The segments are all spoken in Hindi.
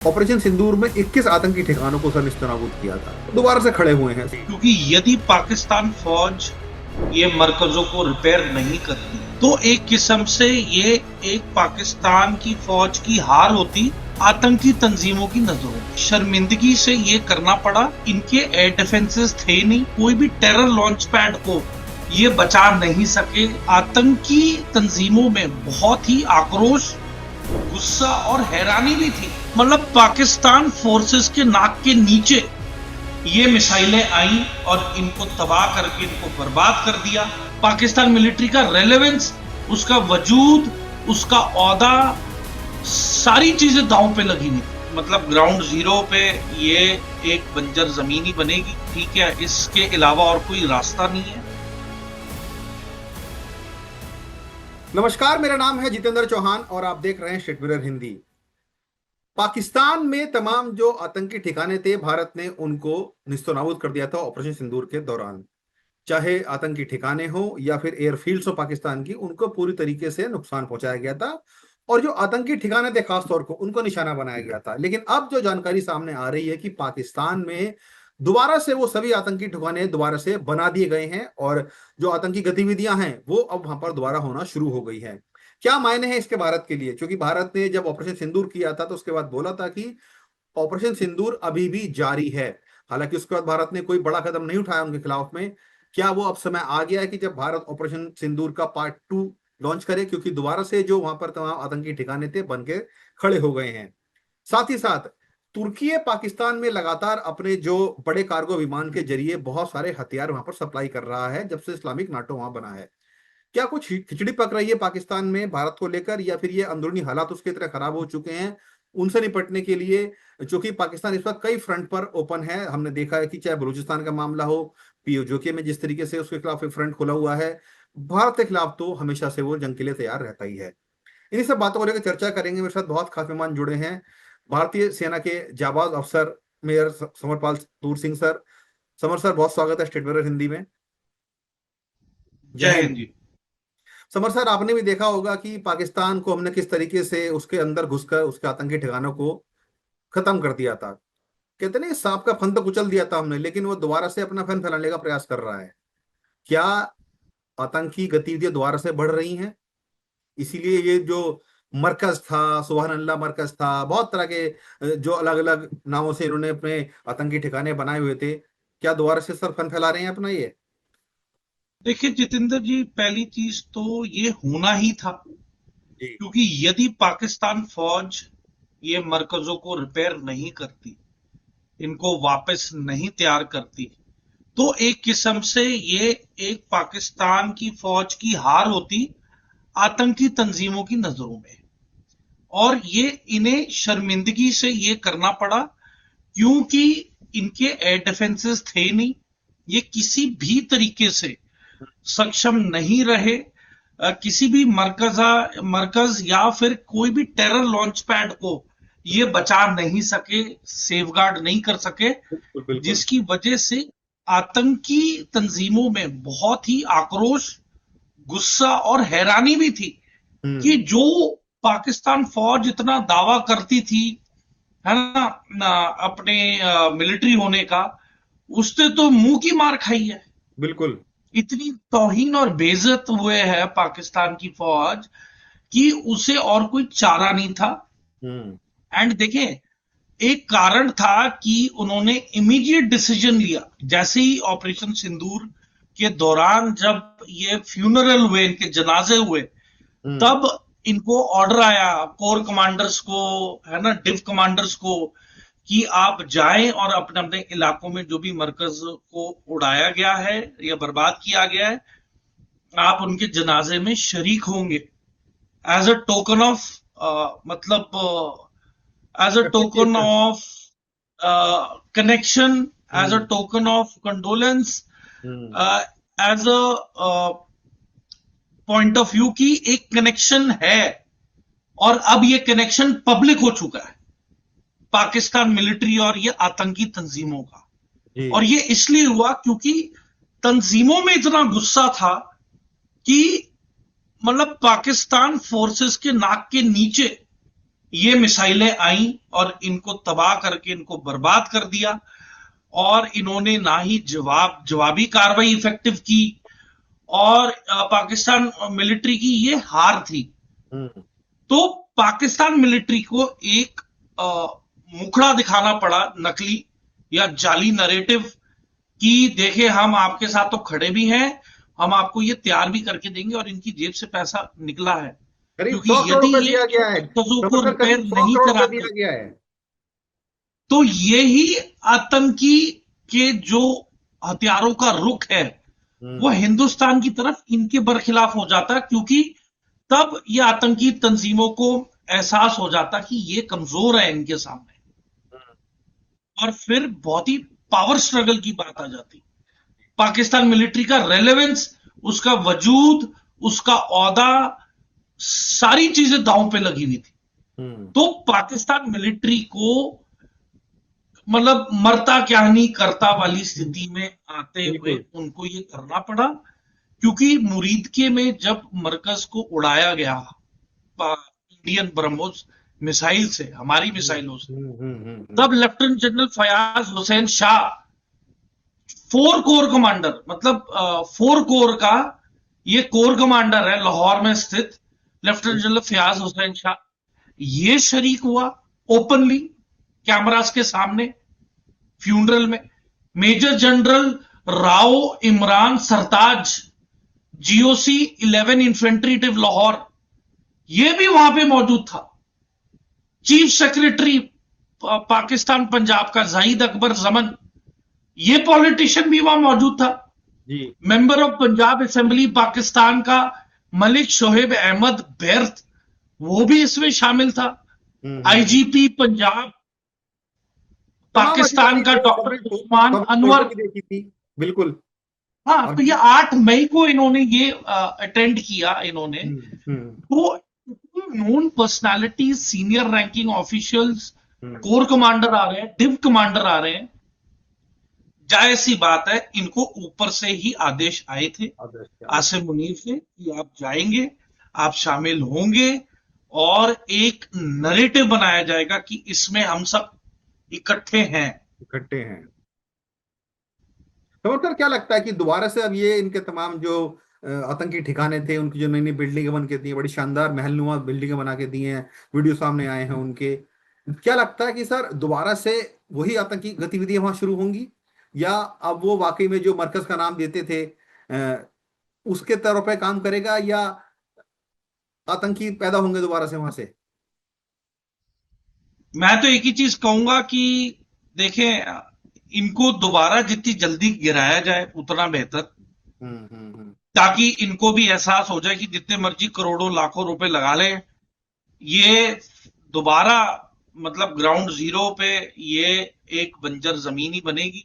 ऑपरेशन सिंदूर में 21 आतंकी ठिकानों को सर निस्तनाबूद किया था, दोबारा से खड़े हुए हैं। क्योंकि यदि पाकिस्तान फौज ये मरकजों को रिपेयर नहीं करती तो एक किस्म से ये एक पाकिस्तान की फौज की हार होती आतंकी तंजीमों की नजरों में। शर्मिंदगी से ये करना पड़ा। इनके एयर डिफेंसेस थे नहीं, कोई भी टेरर लॉन्च पैड को ये बचा नहीं सके। आतंकी तंजीमों में बहुत ही आक्रोश, गुस्सा और हैरानी भी थी। मतलब पाकिस्तान फोर्सेस के नाक के नीचे ये मिसाइलें आई और इनको तबाह करके इनको बर्बाद कर दिया। पाकिस्तान मिलिट्री का रेलेवेंस, उसका वजूद, उसका औहदा, सारी चीजें दांव पे लगी हुई। मतलब ग्राउंड जीरो पे ये एक बंजर जमीन ही बनेगी, ठीक है, इसके अलावा और कोई रास्ता नहीं है। नमस्कार, मेरा नाम है जितेंद्र चौहान और आप देख रहे हैं स्टेट मिरर हिंदी। पाकिस्तान में तमाम जो आतंकी ठिकाने थे, भारत ने उनको निस्तनाबूद कर दिया था ऑपरेशन सिंदूर के दौरान। चाहे आतंकी ठिकाने हो या फिर एयरफील्ड्स हो पाकिस्तान की, उनको पूरी तरीके से नुकसान पहुंचाया गया था और जो आतंकी ठिकाने थे खासतौर को उनको निशाना बनाया गया था। लेकिन अब जो जानकारी सामने आ रही है कि पाकिस्तान में दोबारा से वो सभी आतंकी ठिकाने दोबारा से बना दिए गए हैं और जो आतंकी गतिविधियां हैं वो अब वहां पर दोबारा होना शुरू हो गई हैं। क्या मायने हैं इसके भारत के लिए? क्योंकि भारत ने जब ऑपरेशन सिंदूर किया था तो उसके बाद बोला था कि ऑपरेशन सिंदूर अभी भी जारी है। हालांकि उसके बाद भारत ने कोई बड़ा कदम नहीं उठाया उनके खिलाफ में। क्या वो अब समय आ गया है कि जब भारत ऑपरेशन सिंदूर का पार्ट 2 लॉन्च करे? क्योंकि दोबारा से जो वहां पर तमाम आतंकी ठिकाने थे बन के खड़े हो गए हैं। साथ ही साथ तुर्की पाकिस्तान में लगातार अपने जो बड़े कार्गो विमान के जरिए बहुत सारे हथियार वहां पर सप्लाई कर रहा है जब से इस्लामिक नाटो वहां बना है। क्या कुछ खिचड़ी पक रही है पाकिस्तान में भारत को लेकर, या फिर ये अंदरूनी हालात उसकी तरह खराब हो चुके हैं उनसे निपटने के लिए? क्योंकि पाकिस्तान इस वक्त कई फ्रंट पर ओपन है। हमने देखा है कि चाहे बलूचिस्तान का मामला हो, पीओके में जिस तरीके से उसके खिलाफ एक फ्रंट खुला हुआ है, भारत के खिलाफ तो हमेशा से वो जंग के लिए तैयार रहता ही है। इन्हीं सब बातों को लेकर चर्चा करेंगे। मेरे साथ बहुत खास मेहमान जुड़े हैं। भारतीय सेना के जाबाज अफसर मेजर समरपाल दूर सिंह सर। समर सर, बहुत स्वागत है स्टेट मिरर हिंदी में। जय जय हिंद। हिंद जी। समर सर, आपने भी देखा होगा कि पाकिस्तान को हमने किस तरीके से उसके अंदर घुसकर उसके आतंकी ठिकानों को खत्म कर दिया था। कहते नहीं, सांप का फन तो कुचल दिया था हमने, लेकिन वो दोबारा से अपना फन फैलाने का प्रयास कर रहा है। क्या आतंकी गतिविधियां दोबारा से बढ़ रही हैं? इसीलिए ये जो मरकज था, सुबहान अल्लाह मरकज था, बहुत तरह के जो अलग अलग नामों से इन्होंने अपने आतंकी ठिकाने बनाए हुए थे, क्या दोबारा से सर फन फैला रहे हैं अपना ये? देखिए जितेंद्र जी, पहली चीज तो ये होना ही था। जी। क्योंकि यदि पाकिस्तान फौज ये मरकजों को रिपेयर नहीं करती, इनको वापस नहीं तैयार करती, तो एक किस्म से ये एक पाकिस्तान की फौज की हार होती आतंकी तंजीमों की नजरों में। और ये इन्हें शर्मिंदगी से ये करना पड़ा, क्योंकि इनके एयर डिफेंसेस थे नहीं, ये किसी भी तरीके से सक्षम नहीं रहे किसी भी मरकज या फिर कोई भी टेरर लॉन्च पैड को ये बचा नहीं सके, सेफगार्ड नहीं कर सके। बिल्कुल बिल्कुल। जिसकी वजह से आतंकी तंजीमों में बहुत ही आक्रोश, गुस्सा और हैरानी भी थी कि हम्म। जो पाकिस्तान फौज इतना दावा करती थी, है ना, अपने मिलिट्री होने का, उसने तो मुंह की मार खाई है। बिल्कुल। इतनी तौहीन और बेइज्जत हुए है पाकिस्तान की फौज कि उसे और कोई चारा नहीं था। हम्म। एंड देखें, एक कारण था कि उन्होंने इमीडिएट डिसीजन लिया जैसे ही ऑपरेशन सिंदूर के दौरान, जब ये फ्यूनरल हुए, इनके जनाजे हुए, हम्म। तब इनको ऑर्डर आया कोर कमांडर्स को, है ना, डिव कमांडर्स को, कि आप जाएं और अपने अपने इलाकों में जो भी मरकज को उड़ाया गया है या बर्बाद किया गया है, आप उनके जनाजे में शरीक होंगे एज अ टोकन ऑफ, मतलब as a token appreciation. Of connection, as a hmm. Token of condolence, hmm. As a point of view की एक कनेक्शन है। और अब ये कनेक्शन पब्लिक हो चुका है पाकिस्तान मिलिट्री और ये आतंकी तंजीमों का। और जी। ये इसलिए हुआ क्योंकि तंजीमों में इतना गुस्सा था कि मतलब पाकिस्तान फोर्सेस के नाक के नीचे ये मिसाइलें आई और इनको तबाह करके इनको बर्बाद कर दिया, और इन्होंने ना ही जवाबी कार्रवाई इफेक्टिव की, और पाकिस्तान मिलिट्री की ये हार थी। हम्म। तो पाकिस्तान मिलिट्री को एक अ, मुखड़ा दिखाना पड़ा, नकली या जाली नरेटिव, कि देखे हम आपके साथ तो खड़े भी हैं, हम आपको ये तैयार भी करके देंगे, और इनकी जेब से पैसा निकला है। करीब क्योंकि 100 करोड़ यदि रुपए ये दिया इन गया है, मरकजों को प्रवक्ता, रिपेयर करीब 100 नहीं करोड़ रुपए कराते, दिया गया है। तो यही आतंकी के जो हथियारों का रुख है वो हम्म। हिंदुस्तान की तरफ इनके बरखिलाफ हो जाता, क्योंकि तब ये आतंकी तंजीमों को एहसास हो जाता कि ये कमजोर है इनके सामने, और फिर बहुत ही पावर स्ट्रगल की बात आ जाती। पाकिस्तान मिलिट्री का रेलेवेंस, उसका वजूद, उसका औहदा, सारी चीजें दांव पे लगी हुई थी। हम्म। तो पाकिस्तान मिलिट्री को मतलब मरता क्या नहीं करता वाली स्थिति में आते हुए बिल्कुल। उनको ये करना पड़ा, क्योंकि मुरीदके में जब मरकज को उड़ाया गया इंडियन ब्रह्मोस मिसाइल से, हमारी हम्म। मिसाइलों से, हम्म। तब lieutenant general Fayyaz Hussain Shah, four corps commander, मतलब फोर कोर का ये कोर कमांडर है लाहौर में स्थित, लेफ्टिनेंट जनरल फयाज हुसैन शाह, ये शरीक हुआ ओपनली कैमरास के सामने फ्यूनरल में। Major general Rao Imran Sartaj, GOC 11 infantry टिव लाहौर, ये भी वहां पे मौजूद था। चीफ सेक्रेटरी पाकिस्तान पंजाब का जाहिद अकबर जमन, ये पॉलिटिशियन भी वहां मौजूद था। जी। Member of Punjab assembly Pakistan का मलिक शोहेब अहमद बैर्थ, वो भी इसमें शामिल था। हम्म। आईजीपी पंजाब तमाम पाकिस्तान अधिकारी का थे, डॉक्टर खबरें उस्मान खबरें फोटो अनवर। भी देखी थी। बिल्कुल। हाँ, और तो ये 8 मई को इन्होंने ये अटेंड किया इन्होंने। हम्म। तो known personalities, senior ranking officials, हम्म। कोर कमांडर आ रहे हैं, डिव कमांडर आ रहे हैं, जायज सी बात है इनको ऊपर से ही आदेश आए थे आदर्श क्या? आसिम मुनीर से कि आप जाएंगे, आप शामिल होंगे, और एक नरेटिव बनाया जाएगा कि इसमें हम सब इकट्ठे हैं। इकट्ठे हैं। तो सर क्या लगता है कि दोबारा से अब ये इनके तमाम जो आतंकी ठिकाने थे, उनकी जो नई नई बिल्डिंगें बन के दी हैं, बड़ी शानदार महलनुमा बिल्डिंगें बना के दी हैं, वीडियो सामने आए हैं उनके, क्या लगता है कि सर दोबारा से वही आतंकी गतिविधियां वहां शुरू होंगी, या अब वो वाकई में जो मरकज का नाम देते थे उसके तौर पे काम करेगा, या आतंकी पैदा होंगे दोबारा से वहां से? मैं तो एक ही चीज कहूंगा कि देखें, इनको दोबारा जितनी जल्दी गिराया जाए उतना बेहतर, हम्म। ताकि इनको भी एहसास हो जाए कि जितने मर्जी करोड़ों लाखों रुपए लगा लें, ये दोबारा मतलब ग्राउंड जीरो पे ये एक बंजर जमीन ही बनेगी।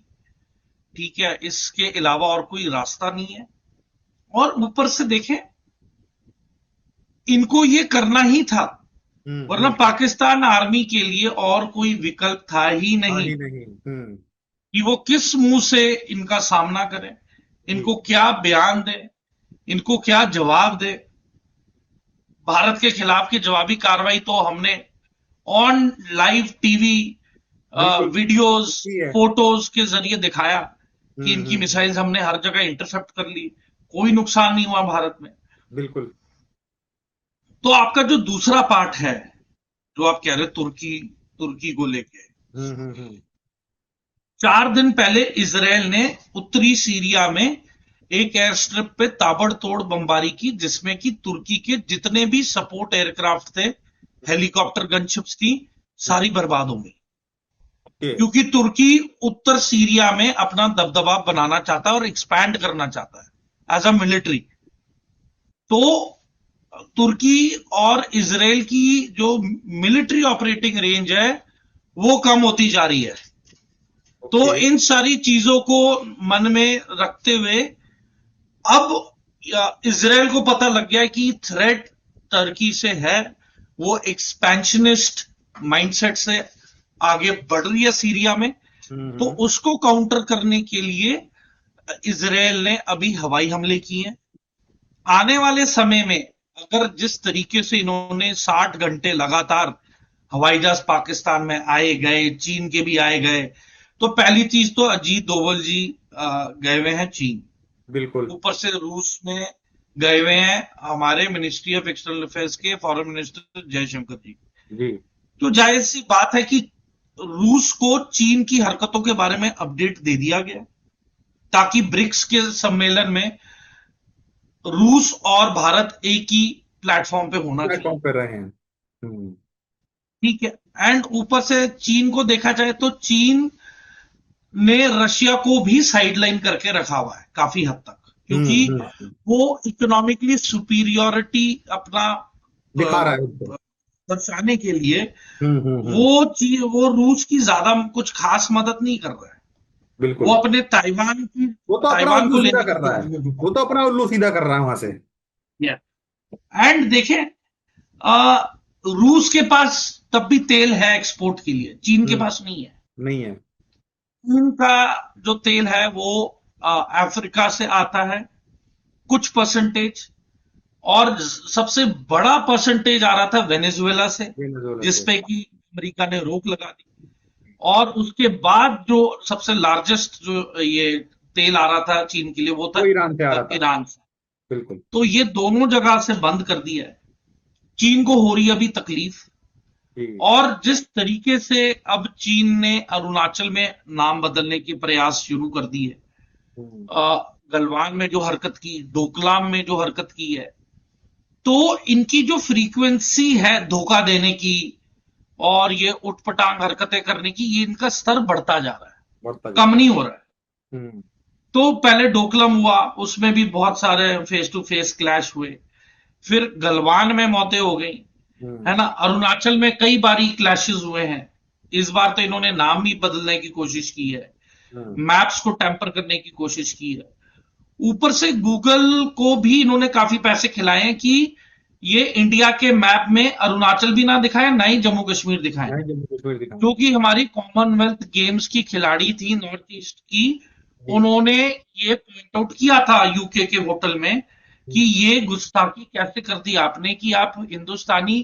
ठीक है, इसके अलावा और कोई रास्ता नहीं है। और ऊपर से देखें, इनको ये करना ही था, वरना हम्म। पाकिस्तान आर्मी के लिए और कोई विकल्प था ही हाँ नहीं ही नहीं। कि वो किस मुंह से इनका सामना करें, जी। इनको क्या बयान दे, इनको क्या जवाब दे। भारत के खिलाफ की जवाबी कार्रवाई तो हमने ऑन लाइव टीवी बिल्कुल। वीडियोस, की है। फोटोज के जरिए दिखाया कि इनकी हम्म। मिसाइल्स हमने हर जगह इंटरसेप्ट कर ली, कोई नुकसान नहीं हुआ भारत में। बिल्कुल। तो आपका जो दूसरा पार्ट है, जो आप कह रहे तुर्की, तुर्की को लेके, हम्म। 4 दिन पहले इसराइल ने उत्तरी सीरिया में एक एयर स्ट्रिप पे ताबड़तोड़ बमबारी की, जिसमें कि तुर्की के जितने भी सपोर्ट एयरक्राफ्ट थे, हेलीकॉप्टर, गनशिप्स थी, सारी बर्बाद हो गई। ओके। क्योंकि तुर्की उत्तर सीरिया में अपना दबदबा बनाना चाहता है और एक्सपैंड करना चाहता है एज अ मिलिट्री। तो तुर्की और इसराइल की जो मिलिट्री ऑपरेटिंग रेंज है वो कम होती जा रही है। तो ओके। इन सारी चीजों को मन में रखते हुए अब इसराइल को पता लग गया कि थ्रेट टर्की से है, वो एक्सपेंशनिस्ट माइंडसेट से आगे बढ़ रही है सीरिया में। तो हम्म। उसको काउंटर करने के लिए इसराइल ने अभी हवाई हमले किए हैं। आने वाले समय में अगर जिस तरीके से इन्होंने 60 घंटे लगातार हवाई जहाज पाकिस्तान में आए गए, चीन के भी आए गए। तो पहली चीज तो अजीत डोवल जी गए हुए हैं चीन। बिल्कुल। ऊपर से रूस में गए हुए हैं हमारे मिनिस्ट्री ऑफ एक्सटर्नल अफेयर्स के फॉरेन मिनिस्टर जयशंकर जी। जी। तो जाहिर सी बात है कि रूस को चीन की हरकतों के बारे में अपडेट दे दिया गया, ताकि ब्रिक्स के सम्मेलन में रूस और भारत एक ही प्लेटफॉर्म पे होना प्लेटफॉर्म चाहिए। कर रहे हैं। हम्म। ठीक है। एंड ऊपर से चीन को देखा जाए तो चीन ने रशिया को भी साइडलाइन करके रखा हुआ है काफी हद तक, क्योंकि वो इकोनॉमिकली सुपीरियोरिटी अपना दिखा रहा है उसको। दर्शाने के लिए हम्म। वो रूस की ज्यादा कुछ खास मदद नहीं कर रहा है। वो बिल्कुल। अपने वो तो अपना ताइवान उल्लू को सीधा लेने की कर रहा है। कोशिश में जुटा वो तो अपना उल्लू सीधा कर रहा है वहां से। है। एंड देखें, रूस के पास तब भी तेल है एक्सपोर्ट के लिए, चीन के हम्म। पास नहीं है। नहीं है। चीन का जो तेल है वो अफ्रीका से आता है कुछ परसेंटेज, और सबसे बड़ा परसेंटेज आ रहा था वेनेजुएला से, वेनेजुएला से। जिसपे कि अमेरिका ने रोक लगा दी। और उसके बाद जो सबसे लार्जेस्ट जो ये तेल आ रहा था चीन के लिए वो था वो ईरान से आ रहा था। ईरान से। बिल्कुल। तो ये दोनों जगह से बंद कर दिया है। चीन को हो रही है अभी तकलीफ। जी। और जिस तरीके से अब चीन ने अरुणाचल में नाम बदलने के प्रयास शुरू कर दिए, हम्म। गलवान में जो हरकत की, डोकलाम में जो हरकत की है, तो इनकी जो फ्रीक्वेंसी है धोखा देने की और ये उठपटांग हरकतें करने की, ये इनका स्तर बढ़ता जा रहा है, बढ़ता जा कम रहा नहीं हो रहा है। है। हम्म। तो पहले डोकलम हुआ, उसमें भी बहुत सारे फेस टू फेस क्लैश हुए। फिर गलवान में मौतें हो गई, है हम्म। ना। अरुणाचल में कई बारी क्लैशेस हुए हैं। इस बार तो इन्होंने नाम भी बदलने की कोशिश की है, हम्म। मैप्स को टेम्पर करने की कोशिश की है। ऊपर से गूगल को भी इन्होंने काफी पैसे खिलाए हैं कि ये इंडिया के मैप में अरुणाचल भी ना दिखाए, ना ही जम्मू कश्मीर दिखाए। नहीं, जम्मू कश्मीर दिखाना। जो कि हमारी कॉमनवेल्थ गेम्स की खिलाड़ी थी नॉर्थ ईस्ट की, जी। उन्होंने ये पॉइंट आउट किया था यूके के होटल में कि हम्म। ये गुस्ताखी कैसे कर दी आपने, कि आप हिंदुस्तानी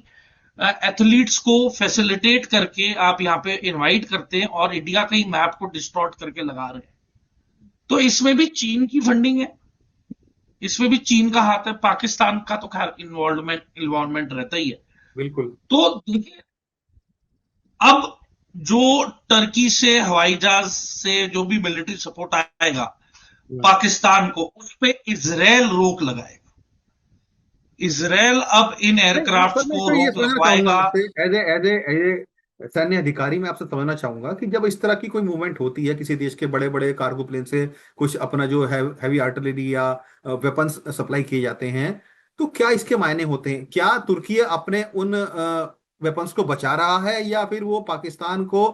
एथलीट्स को फैसिलिटेट करके आप यहाँ पे इनवाइट करते हैं और इंडिया का ही मैप को डिस्टॉर्ट करके लगा रहे हैं। तो इसमें भी चीन की फंडिंग है, इसमें भी चीन का हाथ है। पाकिस्तान का तो खैर इन्वॉल्वमेंट रहता ही है। बिल्कुल। तो देखिए, अब जो टर्की से हवाई जहाज से जो भी मिलिट्री सपोर्ट आएगा हम्म। पाकिस्तान को, उस पर इजराइल रोक लगाएगा। इजराइल अब इन नहीं, एयरक्राफ्ट सर मैं को तो ये रोक समझना चाहूंगा लगवाएगा। आपसे, एज ए सैन्य अधिकारी मैं आपसे समझना चाहूंगा कि जब इस तरह की कोई मूवमेंट होती है किसी देश के बड़े बड़े कार्गो प्लेन से कुछ अपना जो है हैवी आर्टिलरी या वेपन्स सप्लाई किए जाते हैं, तो क्या इसके मायने होते हैं? क्या तुर्की अपने उन वेपन्स को बचा रहा है या फिर वो पाकिस्तान को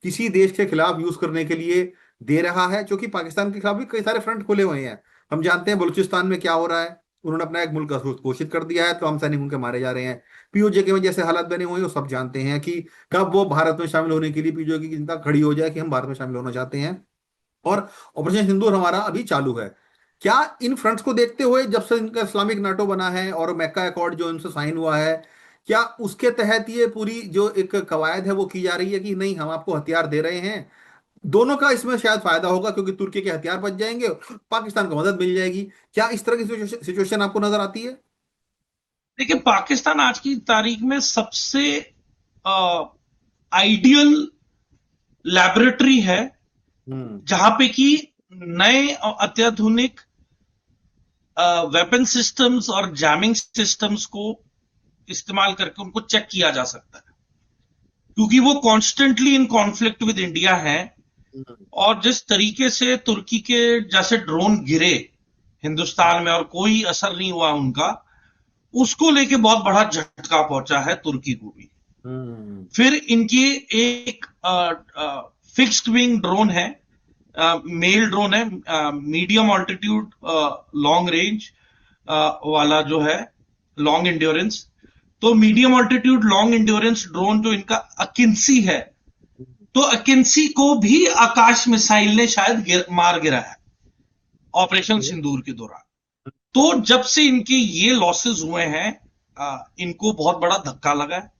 किसी देश के खिलाफ यूज करने के लिए दे रहा है? क्योंकि पाकिस्तान के खिलाफ भी कई सारे फ्रंट खुले हुए हैं। हम जानते हैं बलूचिस्तान में क्या हो रहा है, उन्होंने अपना एक मुल्क घोषित कर दिया है, तो हम सैनिक उनके मारे जा रहे हैं। पीओजे के में जैसे हालात बने हुए हैं वो सब जानते हैं कि कब वो भारत में शामिल होने के लिए पीओजे की चिंता खड़ी हो जाए कि हम भारत में शामिल होना चाहते हैं। और ऑपरेशन सिंदूर हमारा अभी चालू है। क्या इन फ्रंट्स को देखते हुए जब से इनका इस्लामिक नाटो बना है और मैक्का अकॉर्ड जो इनसे साइन हुआ है, क्या उसके तहत ये पूरी जो एक कवायद है वो की जा रही है कि नहीं हम आपको हथियार दे रहे हैं? दोनों का इसमें शायद फायदा होगा क्योंकि तुर्की के हथियार बच जाएंगे, पाकिस्तान को मदद मिल जाएगी। क्या इस तरह की सिचुएशन आपको नजर आती है? देखिए, पाकिस्तान आज की तारीख में सबसे आइडियल लैबोरेटरी है, हम्म। जहां पे कि नए और अत्याधुनिक वेपन सिस्टम्स और जैमिंग सिस्टम्स को इस्तेमाल करके उनको चेक किया जा सकता है, क्योंकि वो constantly in conflict with India है। हम्म। और जिस तरीके से तुर्की के जैसे ड्रोन गिरे हिंदुस्तान में और कोई असर नहीं हुआ उनका, उसको लेके बहुत बड़ा झटका पहुंचा है तुर्की को भी। हम्म। फिर इनकी एक फिक्स्ड विंग ड्रोन है, मेल ड्रोन है, मीडियम ऑल्टीट्यूड लॉन्ग रेंज वाला जो है, लॉन्ग इंड्योरेंस। तो medium altitude long endurance drone जो इनका अकिंसी है, तो अकिंसी को भी आकाश मिसाइल ने शायद मार गिराया ऑपरेशन सिंदूर के दौरान। तो जब से इनके ये लॉसेस हुए हैं, इनको बहुत बड़ा धक्का लगा है।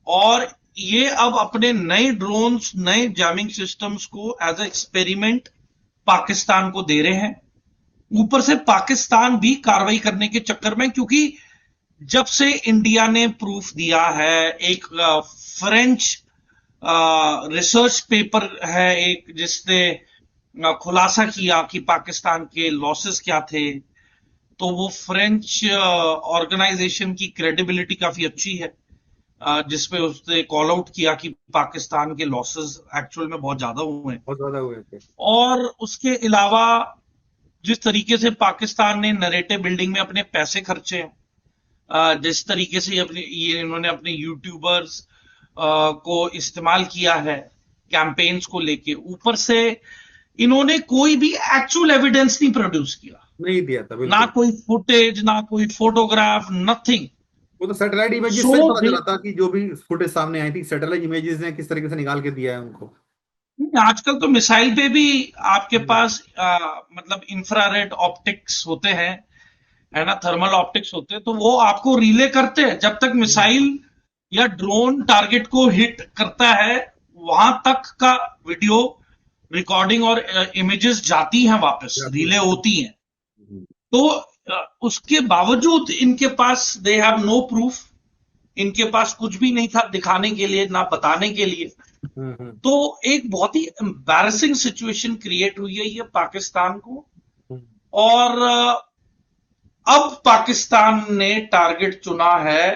और ये अब अपने नए ड्रोन्स, नए जैमिंग सिस्टम्स को एज ए एक्सपेरिमेंट पाकिस्तान को दे रहे हैं। ऊपर से पाकिस्तान भी कार्रवाई करने के चक्कर में, क्योंकि जब से इंडिया ने प्रूफ दिया है, एक फ्रेंच रिसर्च पेपर है एक, जिसने खुलासा किया कि पाकिस्तान के लॉसेस क्या थे, तो वो फ्रेंच ऑर्गेनाइजेशन की क्रेडिबिलिटी काफी अच्छी है, जिसमें उसने कॉल आउट किया कि पाकिस्तान के लॉसेस एक्चुअल में बहुत ज्यादा हुए हैं। बहुत ज्यादा हुए थे। और उसके अलावा जिस तरीके से पाकिस्तान ने नरेटिव बिल्डिंग में अपने पैसे खर्चे हैं, जिस तरीके से ये इन्होंने अपने यूट्यूबर्स को इस्तेमाल किया है कैंपेन्स को लेके, ऊपर से इन्होंने कोई भी एक्चुअल एविडेंस नहीं प्रोड्यूस किया, नहीं दिया था ना बिल्कुल। कोई फुटेज, ना कोई फोटोग्राफ, नथिंग। वो तो सैटेलाइट इमेजेस सो से ही पता दे, चला था कि जो भी फुटेज सामने आई थी, सैटेलाइट इमेजेस ने किस तरीके से निकाल के दिया है उनको। आजकल तो मिसाइल पे भी आपके हम्म। पास मतलब इंफ्रारेड ऑप्टिक्स होते हैं, है ना, थर्मल ऑप्टिक्स होते हैं, तो वो आपको रिले करते हैं जब तक मिसाइल या ड्रोन टारगेट को हिट करता है, वहां तक का वीडियो रिकॉर्डिंग और इमेजेस जाती हैं, वापस जाती रिले है। होती हैं। हम्म। तो उसके बावजूद इनके पास दे हैव नो प्रूफ, इनके पास कुछ भी नहीं था दिखाने के लिए, ना बताने के लिए। हम्म। तो एक बहुत ही एम्बैरेसिंग सिचुएशन क्रिएट हुई है ये पाकिस्तान को। हम्म। और अब पाकिस्तान ने टारगेट चुना है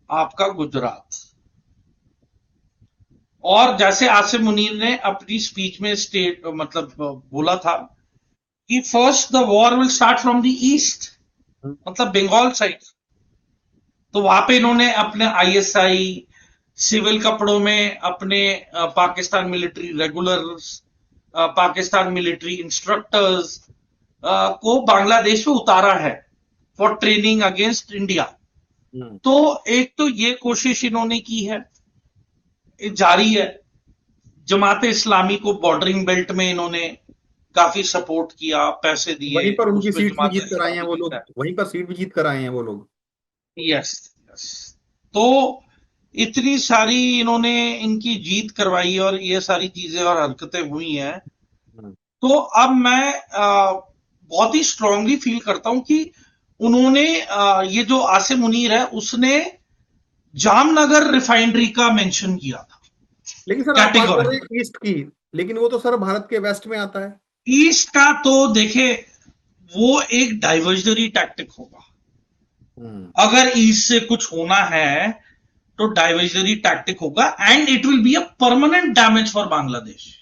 आपका गुजरात। और जैसे आसिम मुनीर ने अपनी स्पीच में स्टेट मतलब बोला था कि first the war will start from the east, हम्म। मतलब बंगाल साइड। तो वहां पे इन्होंने अपने आईएसआई सिविल कपड़ों में अपने Pakistan military regulars, Pakistan military instructors को बांग्लादेश में उतारा है फॉर ट्रेनिंग अगेंस्ट इंडिया। हम्म। तो एक तो ये कोशिश इन्होंने की है, ये जारी है। जमाते इस्लामी को बॉर्डरिंग बेल्ट में इन्होंने काफी सपोर्ट किया, पैसे दिए, वहीं पर उनकी उसमें सीट्स भी जमाते जीत कर आए हैं इस्लामी वो जीता लोग, है। वहीं पर सीट भी जीत कर आए हैं वो लोग। Yes, yes. तो इतनी सारी इन्होंने इनकी जीत करवाई और ये सारी चीजें और हरकतें हुई हैं। हम्म। तो अब मैं बहुत ही स्ट्रांगली फील करता हूं कि उन्होंने ये जो आसिम मुनीर है उसने जामनगर रिफाइनरी का मेंशन किया था लेकिन सर आप बात कर रहे कैटेगोरिकली। हैं ईस्ट की, लेकिन वो तो सर भारत के वेस्ट में आता है। ईस्ट का तो देखे, वो एक डाइवर्जनरी टैक्टिक होगा। हम्म। अगर ईस्ट से कुछ होना है तो डाइवर्जनरी टैक्टिक होगा, and it will be a permanent damage for Bangladesh.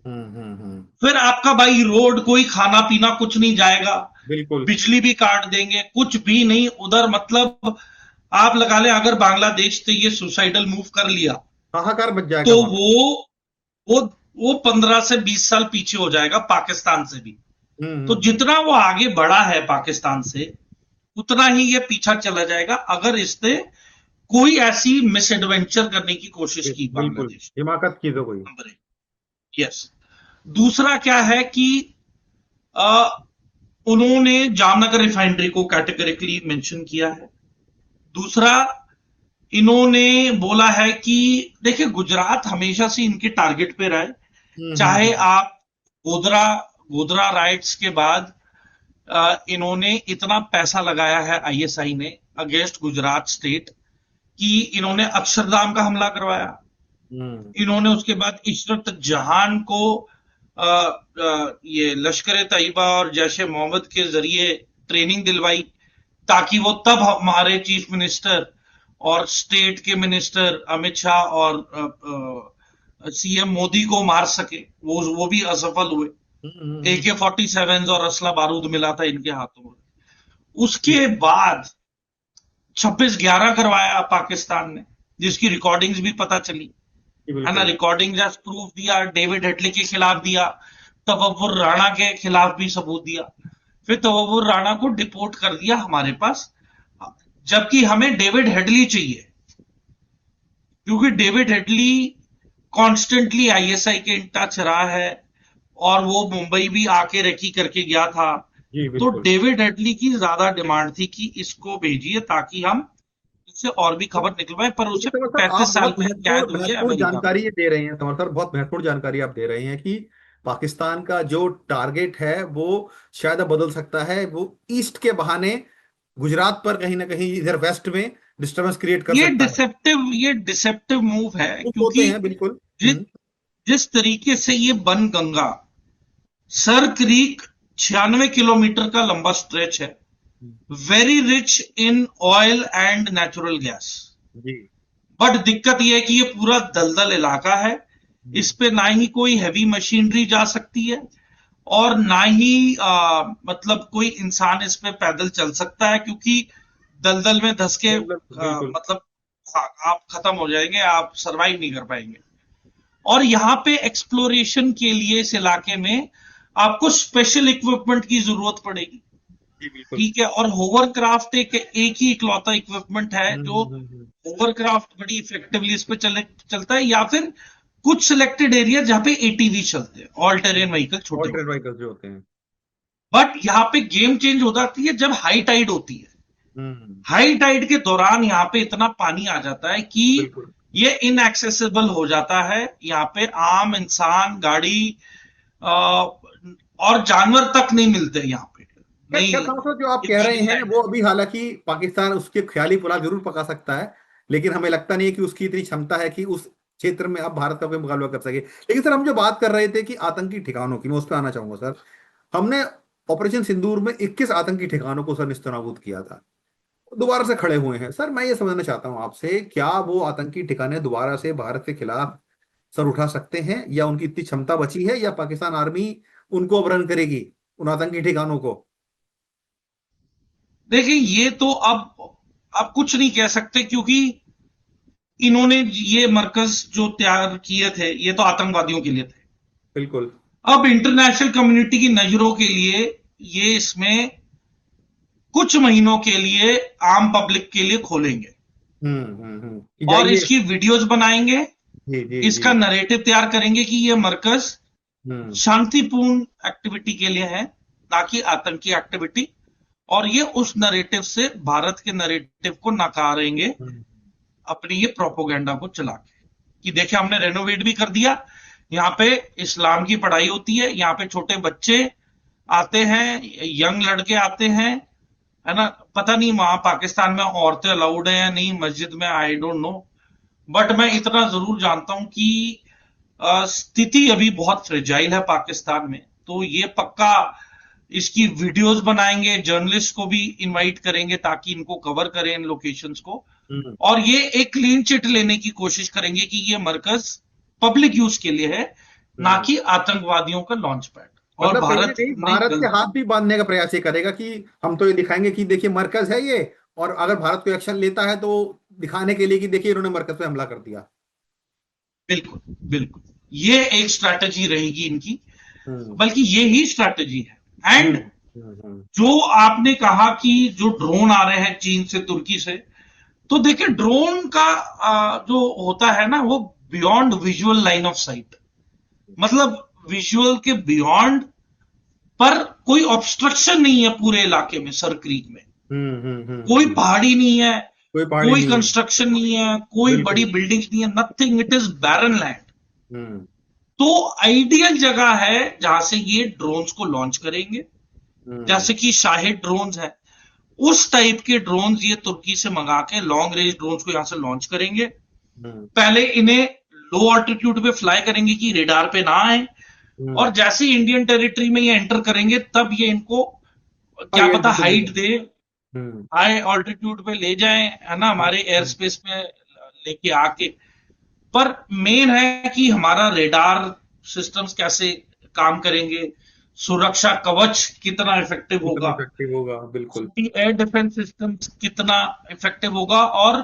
हम्म। फिर आपका भाई रोड, कोई खाना पीना कुछ नहीं जाएगा, बिल्कुल। बिजली भी काट देंगे, कुछ भी नहीं उधर। मतलब आप लगा लें, अगर बांग्लादेश से ये सुसाइडल मूव कर लिया हाहाकार मच जाएगा तो वहां पे। वो वो 15 से 20 साल पीछे हो जाएगा पाकिस्तान से भी। तो हम्म। जितना वो आगे बढ़ा है पाकिस्तान से, उतना ही ये पीछा चला जाएगा अगर इसने कोई ऐसी मिस एडवेंचर करने की कोशिश की बिल्कुल बांग्लादेश। हिमाकत की तो कोई। नंबर एक। यस। दूसरा क्या है कि अ, उन्होंने जामनगर रिफाइनरी को कैटेगरिकली मेंशन किया है। दूसरा, इन्होंने बोला है कि देखिए, गुजरात हमेशा से इनके टारगेट पे रहा है। चाहे हम्म। आप गोधरा गोधरा राइट्स के बाद इन्होंने इतना पैसा लगाया है आईएसआई ने अगेंस्ट गुजरात स्टेट, कि इन्होंने अक्षरधाम का हमला करवाया। हम्म। इन्होंने उसके बाद इशरत जहान को ये लश्कर तैयबा और जैश ए मोहम्मद के जरिए ट्रेनिंग दिलवाई, ताकि वो तब हमारे चीफ मिनिस्टर और स्टेट के मिनिस्टर अमित शाह और सीएम मोदी को मार सके। वो भी असफल हुए। हम्म। AK-47 और असला बारूद मिला था इनके हाथों में। जी। उसके बाद 26/11 करवाया पाकिस्तान ने, जिसकी रिकॉर्डिंग्स भी पता चली, जी, है ना। बिल्कुल। रिकॉर्डिंग जस्ट प्रूफ दिया, डेविड हेडली के खिलाफ दिया, तवव्वुर राणा के खिलाफ भी सबूत दिया। फिर तवव्वुर राणा को डिपोर्ट कर दिया हमारे पास, जबकि हमें डेविड हेडली चाहिए, क्योंकि डेविड हेडली कॉन्स्टेंटली आईएसआई के इन टच रहा है, और वो मुंबई भी आके रेकी करके गया था। जी, तो बिल्कुल। डेविड हेडली की ज्यादा डिमांड थी कि इसको भेजिए ताकि हम से और भी खबर निकलवाए, पर उसे समर सर, आप 35 साल बहुत की कैद महत्वपूर्ण हुई है महत्वपूर्ण अमेरिका में। जानकारी ये दे रहे हैं समर सर, बहुत महत्वपूर्ण जानकारी आप दे रहे हैं कि पाकिस्तान का जो टारगेट है वो शायद अब बदल सकता है। वो ईस्ट के बहाने गुजरात पर कहीं ना कहीं इधर वेस्ट में डिस्टरबेंस क्रिएट कर सकता है। ये डिसेप्टिव मूव है, वो होते क्योंकि हैं बिल्कुल। जिस जिस तरीके से ये बन गंगा, सर क्रीक 96 किलोमीटर का लंबा स्ट्रेच है, very rich in oil and natural gas. जी। बट दिक्कत यह है कि ये पूरा दलदल इलाका है, इस पे ना ही कोई हैवी मशीनरी जा सकती है, और ना ही मतलब कोई इंसान इस पे पैदल चल सकता है, क्योंकि दलदल में धंस के बिल्कुल। मतलब आप खत्म हो जाएंगे, आप सरवाइव नहीं कर पाएंगे। और यहाँ पे एक्सप्लोरेशन के लिए इस इलाके में आपको स्पेशल इक्विपमेंट की जरूरत पड़ेगी। जी बिल्कुल। ठीक है, और होवरक्राफ्ट एक ही इकलौता इक्विपमेंट है जो हम्म। होवरक्राफ्ट बड़ी इफेक्टिवली इस पे चलता है, या फिर कुछ सिलेक्टेड एरिया जहां पे एटीवी चलते हैं, ऑल टेरेन व्हीकल, छोटे ऑल्टरेट व्हीकल। व्हीकल्स जो होते हैं। बट यहाँ पे गेम चेंज हो जाती है जब हाई टाइड होती है। हम्म। हाई टाइड के दौरान यहाँ पे इतना पानी आ जाता है कि बिल्कुल। ये इनएक्सेसिबल हो जाता है। यहाँ पे आम इंसान, गाड़ी और जानवर तक नहीं मिलते यहाँ पे, क्या नहीं। क्या समझो जो आप ये कह रहे फीलिंग हैं लैंड वो है। अभी, हालांकि पाकिस्तान उसके ख्याली पुलाव जरूर पका सकता है, लेकिन हमें लगता नहीं है कि उसकी इतनी क्षमता है कि उस क्षेत्र में अब भारत का कोई मुकाबला कर सके। लेकिन सर, हम जो बात कर रहे थे कि आतंकी ठिकानों की, मैं उस पर आना चाहूंगा सर। हमने ऑपरेशन सिंदूर में 21 आतंकी ठिकानों को सर निस्तानाबूद किया था, दोबारा से खड़े हुए हैं। सर मैं ये समझना चाहता हूं आपसे, क्या वो आतंकी ठिकाने दोबारा से भारत के खिलाफ सर उठा सकते हैं, या उनकी इतनी क्षमता बची है, या पाकिस्तान आर्मी उनको अब रन करेगी उन आतंकी ठिकानों को? देखिए, ये तो अब आप कुछ नहीं कह सकते, क्योंकि इन्होंने ये मरकज जो तैयार किए थे, ये तो आतंकवादियों के लिए थे। बिल्कुल। अब इंटरनेशनल कम्युनिटी की नजरों के लिए ये इसमें कुछ महीनों के लिए आम पब्लिक के लिए खोलेंगे, कि और जाइए। इसकी वीडियोस बनाएंगे, जी जी जी। इसका नरेटिव तैयार करेंगे कि ये मरकज हम्म शांतिपूर्ण एक्टिविटी के लिए है, ना कि आतंकी एक्टिविटी। और ये उस नरेटिव से, भारत के नरेटिव को नकारेंगे, हम्म अपनी ये प्रोपोगंडा को चला के, कि देखिए हमने रेनोवेट भी कर दिया, यहाँ पे इस्लाम की पढ़ाई होती है, यहाँ पे छोटे बच्चे आते हैं, यंग लड़के आते हैं, है ना। पता नहीं वहां पाकिस्तान में औरतें अलाउड है या नहीं मस्जिद में, आई डोंट नो। बट मैं इतना जरूर जानता हूं कि स्थिति अभी बहुत फ्रेजाइल है पाकिस्तान में, तो ये पक्का इसकी वीडियोस बनाएंगे, जर्नलिस्ट को भी इनवाइट करेंगे ताकि इनको कवर करें इन लोकेशंस को, हम्म और ये एक क्लीन चिट लेने की कोशिश करेंगे कि ये मरकज पब्लिक यूज के लिए है, ना हम्म। कि आतंकवादियों का लॉन्च पैड। और मतलब कहीं ना भारत कहीं ने भारत के हाथ गलती, भी बांधने का प्रयास ये करेगा कि हम तो ये दिखाएंगे कि देखिए मरकज है ये, और अगर भारत कोई एक्शन लेता है तो दिखाने के लिए कि देखिए इन्होंने मरकज पे हमला कर दिया। बिल्कुल बिल्कुल, ये एक स्ट्रैटेजी रहेगी इनकी, हम्म बल्कि ये ही स्ट्रैटेजी है। हम्म एंड जो आपने कहा कि जो ड्रोन आ रहे हैं चीन से, तुर्की से, तो देखिए ड्रोन का जो होता है ना, वो beyond visual line of site, मतलब विजुअल के बियॉन्ड, पर कोई ऑब्स्ट्रक्शन नहीं है पूरे इलाके में, सर क्रीक में कोई हम्म। पहाड़ी नहीं है, कोई पहाड़ी कोई नहीं है। कंस्ट्रक्शन नहीं है, कोई बड़ी बिल्कुल। बिल्डिंग्स नहीं है, nothing, it is barren land. हम्म तो आइडियल जगह है जहां से ये ड्रोन्स को लॉन्च करेंगे, हम्म जैसे कि शाहिद ड्रोन्स है, उस टाइप के ड्रोन्स ये तुर्की से मंगा के लॉन्ग रेंज ड्रोन्स को यहां से लॉन्च करेंगे। हम्म पहले इन्हें लो ऑल्टीट्यूड पे फ्लाई करेंगे कि रेडार पे ना आए, और हम्म। जैसे ही इंडियन टेरिटरी में ये एंटर करेंगे, तब ये इनको हाँ, क्या ये पता एंट्री हाइट देगा। दे, हम्म हाई ऑल्टीट्यूड पे ले जाएं, है ना, हमारे एयर हम्म। स्पेस में लेके आके। पर मेन है कि हमारा रेडार सिस्टम्स कैसे काम करेंगे, सुरक्षा कवच कितना इफेक्टिव कितना होगा, इफेक्टिव होगा, बिल्कुल। एयर डिफेंस सिस्टम कितना इफेक्टिव होगा, और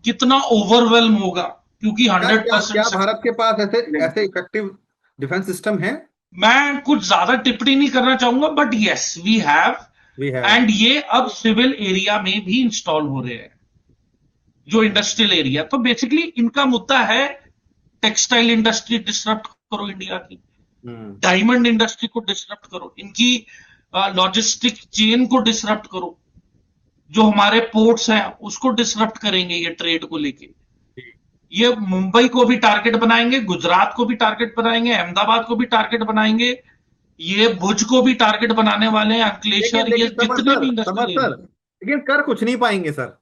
कितना ओवरवेल्म होगा, क्योंकि क्या हंड्रेड क्या परसेंट क्या भारत के पास ऐसे ऐसे इफेक्टिव डिफेंस सिस्टम है? मैं कुछ ज्यादा टिप्पणी नहीं करना चाहूंगा, but yes we have. We have. And ये अब सिविल एरिया में भी इंस्टॉल हो रहे हैं, जो इंडस्ट्रियल एरिया। तो बेसिकली इनका मुद्दा है, टेक्सटाइल इंडस्ट्री डिसरप्ट करो इंडिया की, हम्म डायमंड इंडस्ट्री को डिसरप्ट करो, इनकी लॉजिस्टिक चेन को डिसरप्ट करो, जो हमारे पोर्ट्स हैं उसको डिसरप्ट करेंगे ये ट्रेड को लेके। ये मुंबई को भी टारगेट बनाएंगे, गुजरात को भी टारगेट बनाएंगे, अहमदाबाद को भी टारगेट बनाएंगे, ये भुज को भी टारगेट बनाने वाले हैं, लेकिन अंकलेश्वर, ये लेकिन जितने भी इंडस्ट्रियल समर सर, एरिया। लेकिन कर कुछ नहीं पाएंगे सर।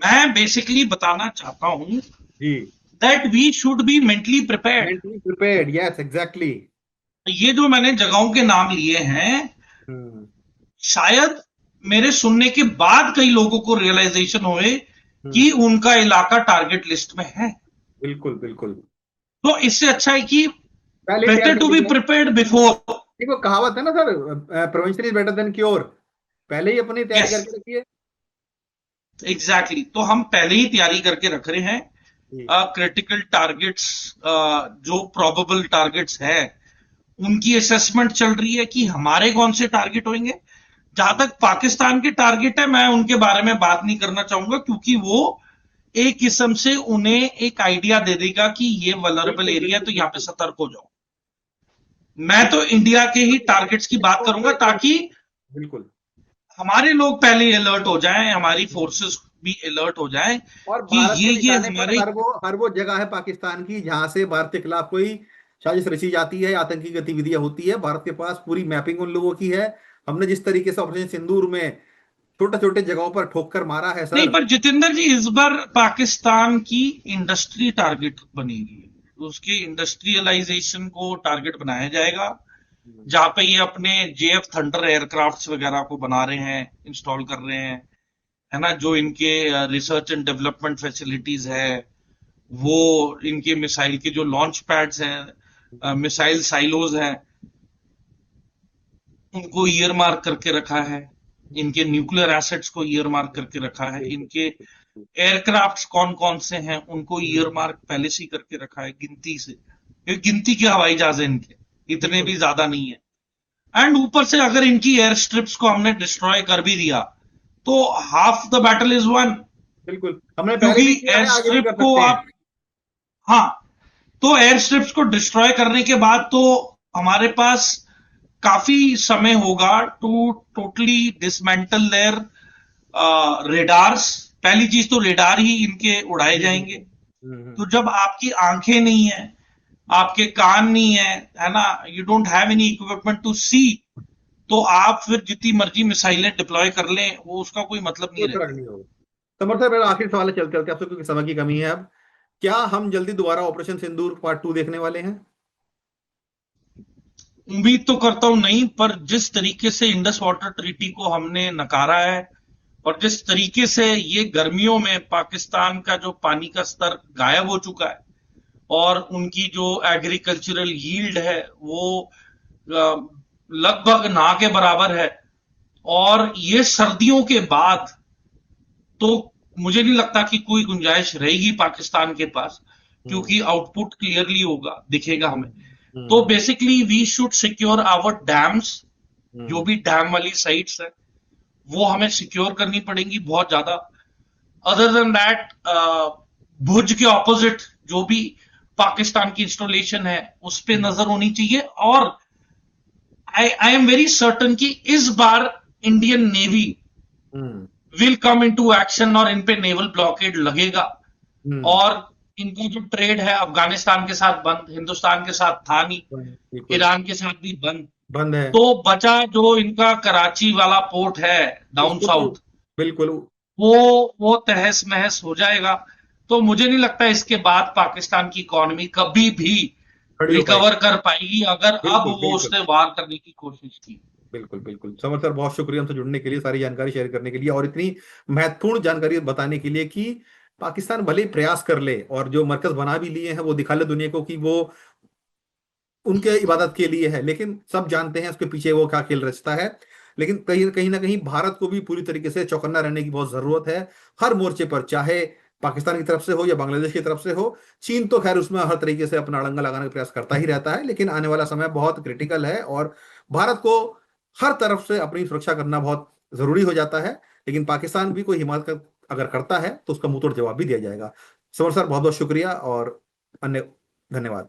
मैं बेसिकली बताना चाहता हूं जी। That we should be mentally prepared. Mentally prepared, yes exactly. ये जो मैंने जगहों के नाम लिए हैं, हम्म। शायद मेरे सुनने के बाद कई लोगों को रियलाइजेशन होए कि हम्म। उनका इलाका टारगेट लिस्ट में है। बिल्कुल बिल्कुल। तो इससे अच्छा है कि पहले ही तैयार बेटर कर टू बी लीजिए। Prepared before. देखो कहावत है ना sir, prevention is better than cure. पहले ही अपनी तैयारी यस, करके रखिए। एग्जैक्टली, तो हम पहले ही तैयारी करके रख रहे हैं। जी। क्रिटिकल टारगेट्स, जो प्रोबेबल टारगेट्स है, उनकी असेसमेंट चल रही है कि हमारे कौन से टारगेट होंगे। जहां तक पाकिस्तान के टारगेट है, मैं उनके बारे में बात नहीं करना चाहूंगा, क्योंकि वो एक किस्म से उन्हें एक आइडिया दे देगा कि ये वल्नरेबल बिल्कुल एरिया है, बिल्कुल तो यहां पे बिल्कुल। सतर्क हो जाओ। मैं तो इंडिया के ही टारगेट्स की बात करूंगा, ताकि बिल्कुल। हमारे लोग पहले अलर्ट हो जाएं, हमारी फोर्सेस भी अलर्ट हो जाएं और कि भारत के ये निशाने पर हमारे। हर वो जगह है पाकिस्तान की जहां से भारत के खिलाफ कोई साजिश रची जाती है, आतंकी गतिविधियां होती है। भारत के पास पूरी मैपिंग उन लोगों की है। हमने जिस तरीके से ऑपरेशन सिंदूर में छोटे छोटे जगहों पर ठोक कर मारा है नहीं, सर। पर जितेंद्र जी, इस बार पाकिस्तान की इंडस्ट्री टारगेट बनेगी, उसकी इंडस्ट्रियलाइजेशन को टारगेट बनाया जाएगा। जहां पे ये अपने जेएफ थंडर एयरक्राफ्ट्स वगैरह को बना रहे हैं, इंस्टॉल कर रहे हैं, है ना, जो इनके रिसर्च एंड डेवलपमेंट फैसिलिटीज है, वो इनके मिसाइल के जो लॉन्च पैड्स हैं, मिसाइल साइलोज हैं, उनको ईयर मार्क करके रखा है। इनके न्यूक्लियर एसेट्स को ईयर मार्क करके रखा है। बिल्कुल इनके बिल्कुल। एयरक्राफ्ट्स कौन कौन से हैं, उनको ईयर हम्म। मार्क पहले से ही करके रखा है, गिनती से। ये गिनती के हवाई जहाज हैं इनके, इतने बिल्कुल भी ज्यादा नहीं है। एंड ऊपर से अगर इनकी एयर स्ट्रिप्स को हमने डिस्ट्रॉय कर भी दिया, तो half the battle is one. बिल्कुल, हमने पहले क्योंकि भी किया एयर है, आगे भी स्ट्रिप कर को सकते हैं। आप, हाँ, तो एयर स्ट्रिप्स को डिस्ट्रॉय करने के बाद तो हमारे पास काफी समय होगा to totally dismantle their radars. पहली चीज तो रेडार ही इनके उड़ाए हम्म। जाएंगे। हम्म। तो जब आपकी आंखें नहीं है, आपके कान नहीं है ना, you don't have any equipment to see, तो आप फिर जितनी मर्जी मिसाइलें डिप्लॉय कर लें, वो उसका कोई मतलब नहीं कोई फर्क रहता। नहीं होगा। समर्थ सर, मेरा आखिरी सवाल है, चलते चलते आपसे, क्योंकि समय की कमी है अब। क्या हम जल्दी दोबारा ऑपरेशन सिंदूर पार्ट 2 देखने वाले हैं? उम्मीद तो करता हूं नहीं, पर जिस तरीके से इंडस वाटर ट्रीटी को हमने नकारा है, और जिस तरीके से ये गर्मियों में पाकिस्तान का जो पानी का स्तर गायब हो चुका है, और उनकी जो एग्रीकल्चरल यील्ड है वो लगभग ना के बराबर है, और ये सर्दियों के बाद, तो मुझे नहीं लगता कि कोई गुंजाइश रहेगी पाकिस्तान के पास, हम्म। क्योंकि आउटपुट क्लियरली होगा, दिखेगा हमें। हम्म। तो हम्म। Basically we should secure our dams. जो हम्म। भी डैम वाली साइट्स है, वो हमें सिक्योर करनी पड़ेंगी बहुत ज्यादा। अदर देन दैट, भुज के ऑपोजिट जो भी पाकिस्तान की इंस्टॉलेशन है, उस पर हम्म। नजर होनी चाहिए। और आई एम वेरी सर्टन कि इस बार Indian navy hmm. Will come into action, और इन पे नेवल ब्लॉकेड लगेगा। हम्म। और इनका जो ट्रेड है अफगानिस्तान के साथ बंद, हिंदुस्तान के साथ था नहीं, बिल्कुल। ईरान के साथ भी बंद। बंद है। तो बचा जो इनका कराची वाला पोर्ट है डाउन उसको तो साउथ, बिल्कुल वो वो तहस महस हो जाएगा। तो मुझे नहीं लगता इसके बाद पाकिस्तान की इकोनॉमी कभी भी खड़ी हो पाएगी। रिकवर कर पाएगी, अगर अब बिल्कुल वो बिल्कुल। उसने वार करने की कोशिश की। बिल्कुल बिल्कुल समर सर, बहुत शुक्रिया हमसे जुड़ने के लिए, सारी जानकारी शेयर करने के लिए, और इतनी महत्वपूर्ण जानकारी बताने के लिए कि पाकिस्तान भले ही प्रयास कर ले और जो मरकज बना भी लिए हैं वो दिखा ले दुनिया को कि वो उनके इबादत के लिए है, लेकिन सब जानते हैं उसके पीछे वो क्या खेल रचता है। लेकिन कहीं कहीं ना कहीं भारत को भी पूरी तरीके से चौकन्ना रहने की बहुत जरूरत है, हर मोर्चे पर, चाहे पाकिस्तान की तरफ से हो या बांग्लादेश की तरफ से हो। चीन तो खैर उसमें हर तरीके से अपना अड़ंगा लगाने का प्रयास करता ही रहता है, लेकिन आने वाला समय बहुत क्रिटिकल है और भारत को हर तरफ से अपनी सुरक्षा करना बहुत जरूरी हो जाता है। लेकिन पाकिस्तान भी कोई हिमाकत अगर करता है तो उसका मुंहतोड़ जवाब भी दिया जाएगा। समर सर, बहुत बहुत शुक्रिया और अन्य धन्यवाद।